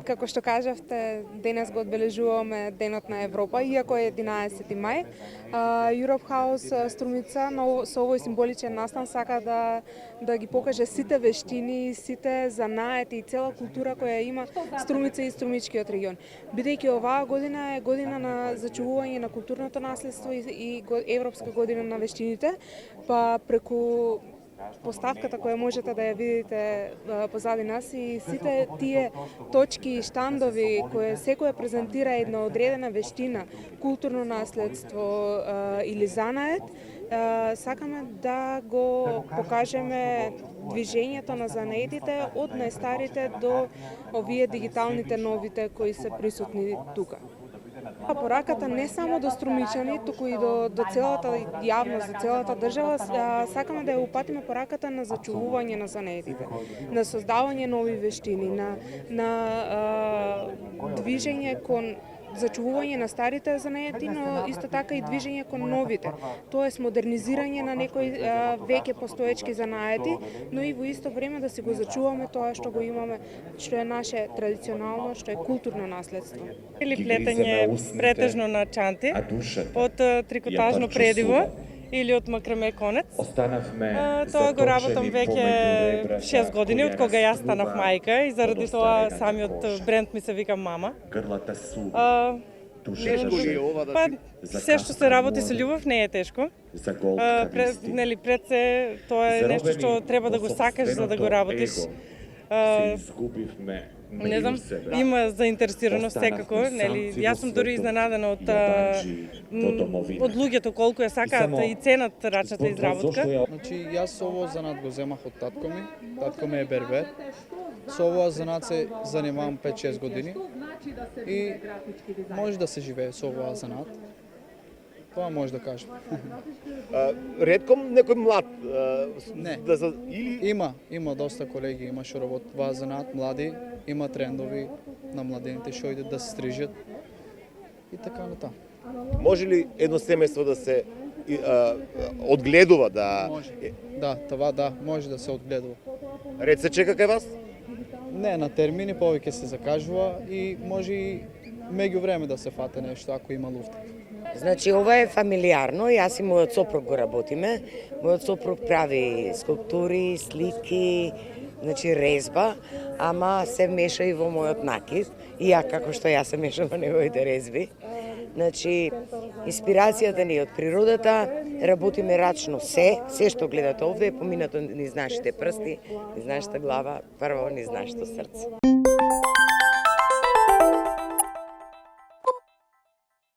Како што кажавте, денес го одбележуваме Денот на Европа, иако е 11 мај. Europe House Струмица со овој символичен настан сака да ги покаже сите вештини, сите занаати и цела култура која има Струмица и Струмичкиот регион. Бидејќи оваа година е година на зачувување на културното наследство и Европска година на вештините, па преку поставката која можете да ја видите позади нас и сите тие точки и штандови кои секоја презентира една одредена вештина, културно наследство или занаед, сакаме да го покажеме движењето на занаетите од најстарите до овие дигиталните новите кои се присутни тука. Пораката не само до струмичани, туку и до целата јавност, до целата држава, сакаме да ја упатиме пораката на зачувување на занаетите, на создавање нови вештини, на движење кон зачувување на старите занаети, но исто така и движење кон новите. Тоест модернизирање на некои веќе постоечки занаети, но и во исто време да си го зачуваме тоа што го имаме, што е наше традиционално, што е културно наследство. Или плетење претежно на чанти од трикотажно предиво или од макраме конец. Тоа го работам веќе 6 години од кога јас станав мајка и заради тоа самиот бренд ми се вика мама. Па се што се работи со љубов не е тешко. Пред се тоа е нешто што треба да го сакаш за да го работиш. Не знам, има заинтересираност секако, нели? Јас сум дури изненадена од луѓето колку ја сакаат и ценат рачната изработка. Значи, јас ово занат го земах од татко ми. Татко ми е бербер. Со овоа занат се занимавам 5-6 години и може да се живее со овоа занат. Тоа може да кажем. Ретком некој млад? Не. Има доста колеги, има што работат оваа занат, млади, има трендови на младените што идат да се стрижат и така натаму. Може ли едно семејство да се одгледува Може. Да, това може да се одгледува. Ред се чека кај вас? Не, на термини повеќе се закажува и може и меѓу време да се фате нешто ако има луфта. Значи, ова е фамилиарно, јас и мојот сопруг го работиме. Мојот сопруг прави скулптури, слики, значи резба, ама се меша и во мојот накид, и ја како што јас се мешам во неговите резби. Значи, инспирацијата ни е од природата, работиме рачно се што гледате овде е поминато низ нашите прсти, низ нашата глава, прво низ нашето срце.